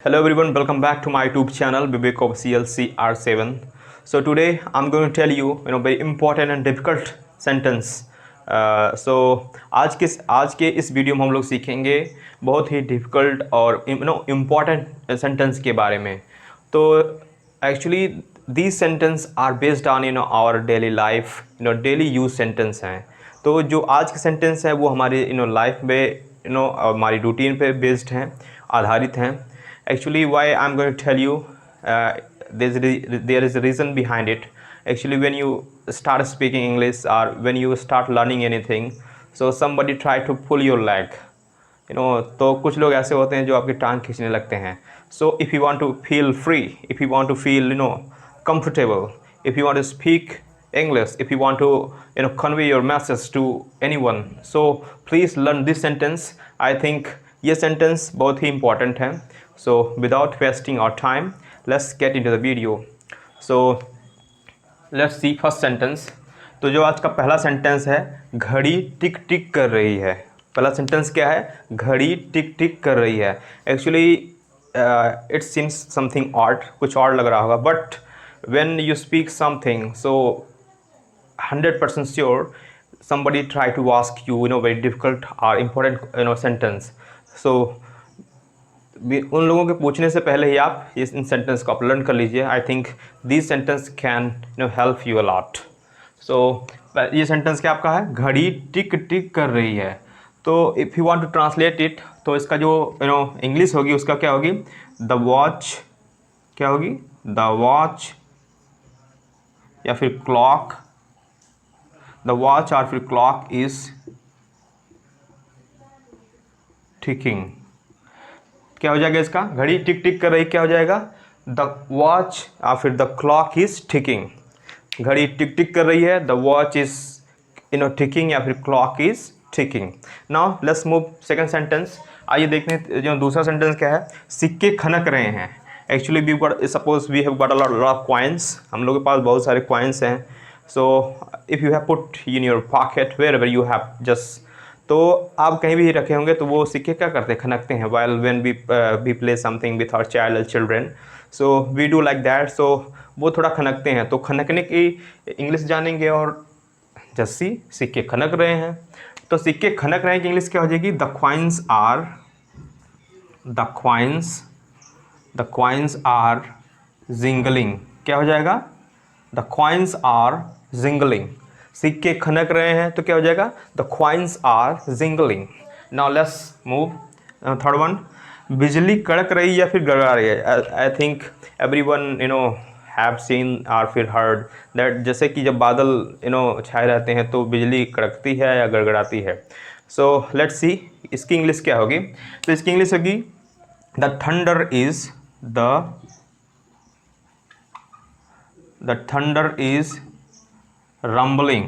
Hello everyone, welcome back to my YouTube channel Vivek of CLC R7. So today I'm going to tell you very important and difficult sentence. So आज के इस video में हम लोग सीखेंगे बहुत ही डिफ़िकल्ट और इम्पॉर्टेंट सेंटेंस के बारे में. तो actually these sentence are based on our daily life, daily use sentence हैं. तो जो आज के सेंटेंस है वो हमारे लाइफ में हमारी रूटीन पे बेस्ड हैं, आधारित हैं. Actually, why I'm going to tell you, there is a reason behind it. Actually, when you start speaking English or when you start learning anything, so somebody try to pull your leg, तो कुछ लोग ऐसे होते हैं जो आपकी टांग खींचने लगते हैं. So if you want to feel free, if you want to feel comfortable, if you want to speak English, if you want to convey your message to anyone, so please learn this sentence. I think ये sentence बहुत ही important है. So without wasting our time, let's get into the video. So let's see first sentence. तो जो आज का पहला sentence है, घड़ी टिक टिक कर रही है. पहला सेंटेंस क्या है? घड़ी टिक टिक कर रही है. Actually it seems something odd, कुछ और लग रहा होगा, but when you speak something, so 100% sure somebody try to ask you very difficult or important sentence. So उन लोगों के पूछने से पहले ही आप इन सेंटेंस को आप लर्न कर लीजिए. I think this sentence can help you a lot. So ये सेंटेंस क्या आपका है? घड़ी टिक टिक कर रही है. तो if you want to translate it, तो इसका जो इंग्लिश होगी उसका क्या होगी? द वॉच, क्या होगी? द वॉच या फिर क्लॉक. द वॉच और फिर क्लॉक इज़ टिकिंग. क्या हो जाएगा इसका? घड़ी टिक टिक कर रही, क्या हो जाएगा? द वॉच या फिर द क्लॉक इज़ टिकिंग. घड़ी टिक टिक कर रही है, द वॉच इज़ टिकिंग या फिर clock is ticking. Now let's move second sentence. आइए देखते हैं जो दूसरा सेंटेंस क्या है. सिक्के खनक रहे हैं. Actually we got, suppose we have got a lot of coins. हम लोग के पास बहुत सारे कॉइन्स हैं. So if you have put in your pocket wherever you have just, तो आप कहीं भी रखे होंगे तो वो सिक्के क्या करते हैं? खनकते हैं. While when we play something with our child children, so we do like that. So वो थोड़ा खनकते हैं. तो खनकने की इंग्लिश जानेंगे और जस्सी सिक्के खनक रहे हैं. तो सिक्के खनक रहे हैं कि इंग्लिश क्या हो जाएगी? The coins are jingling. क्या हो जाएगा? The coins are jingling. सिक्के खनक रहे हैं तो क्या हो जाएगा? The coins are jingling. Now let's move third one. बिजली कड़क रही या फिर गड़गड़ा रही है. I think everyone have seen और फिर हर्ड दैट, जैसे कि जब बादल छाए रहते हैं तो बिजली कड़कती है या गड़गड़ाती है. सो लेट्स सी इसकी इंग्लिश क्या होगी. तो इसकी इंग्लिश होगी the thunder is rambling.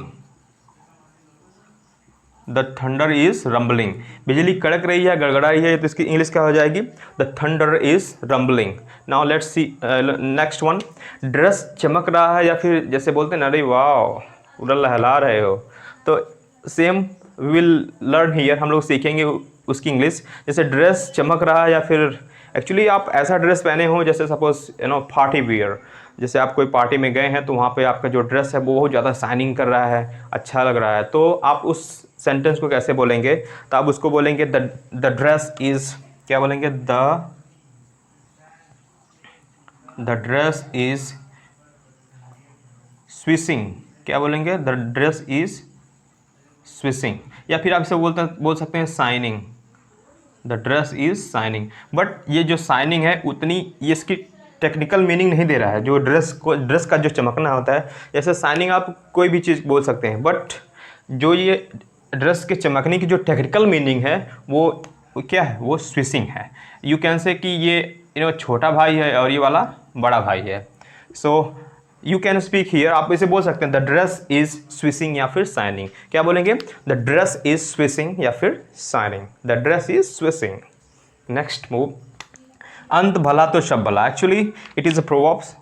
The thunder is rambling. बिजली कड़क रही है, गड़गड़ा रही है, तो इसकी इंग्लिश क्या हो जाएगी? The thunder is rambling. Now let's see next one. Dress चमक रहा है या फिर जैसे बोलते हैं ना, अरे वाह उड़ल लहला रहे हो. तो सेम विल लर्न हियर, हम लोग सीखेंगे उसकी इंग्लिश. जैसे ड्रेस चमक रहा है या फिर एक्चुअली आप ऐसा ड्रेस पहने हो जैसे सपोज पार्टी वियर. जैसे आप कोई पार्टी में गए हैं तो वहाँ पे आपका जो ड्रेस है वो बहुत ज़्यादा शाइनिंग कर रहा है, अच्छा लग रहा है. तो आप उस सेंटेंस को कैसे बोलेंगे? तो आप उसको बोलेंगे द ड्रेस इज़, क्या बोलेंगे? The dress is swishing. क्या बोलेंगे? The dress is swishing. या फिर आप इसे बोल सकते हैं shining. The dress is shining. But ये जो शाइनिंग है उतनी ये इसकी टेक्निकल मीनिंग नहीं दे रहा है. जो ड्रेस का जो चमकना होता है, जैसे शाइनिंग आप कोई भी चीज़ बोल सकते हैं, बट जो ये ड्रेस के चमकने की जो टेक्निकल मीनिंग है वो क्या है? वो स्विसिंग है. यू कैन से कि ये छोटा भाई है और ये वाला बड़ा भाई है. So you can speak here, आप इसे बोल सकते हैं द ड्रेस इज़ स्विसिंग या फिर शाइनिंग. क्या बोलेंगे? द ड्रेस इज़ स्विसिंग या फिर shining. The dress is swishing. Next move. अंत भला तो सब भला. Actually it is a proverbs.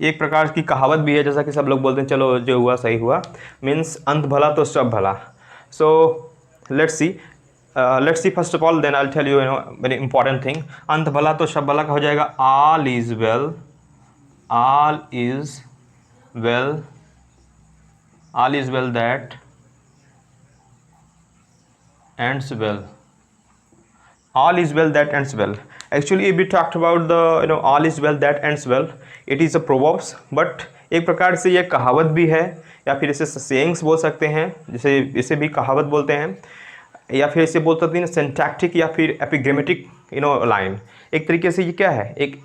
एक प्रकार की कहावत भी है, जैसा कि सब लोग बोलते हैं चलो जो हुआ सही हुआ. मीन्स अंत भला तो सब भला. So let's see. Let's see first of all, then I tell you no very important thing. अंत भला तो शब भला का हो जाएगा all is well. All is well. All is well that ends well. All is well that ends well. Actually if we talked about the all is well that ends well, it is a proverbs, but एक प्रकार से ये कहावत भी है, या फिर इसे सेइंग्स बोल सकते हैं, जिसे इसे भी कहावत बोलते हैं, या फिर इसे बोल सकते हैं सिंटैक्टिक या फिर एपिग्रामेटिक लाइन. एक तरीके से ये क्या है, एक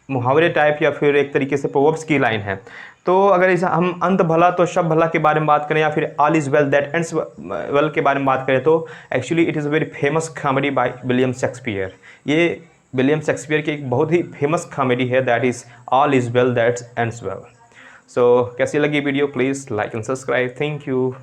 मुहावरे टाइप या फिर एक तरीके से प्रोवर्ब्स की लाइन है. तो अगर इसे हम अंत भला तो शब भला के बारे में बात करें, या फिर all is well that ends well के बारे में बात करें, तो actually it is a very famous comedy by William Shakespeare. ये विलियम शेक्सपियर की एक बहुत ही फेमस कॉमेडी है, that is all is well that ends well. So कैसी लगी video, please like and subscribe. Thank you.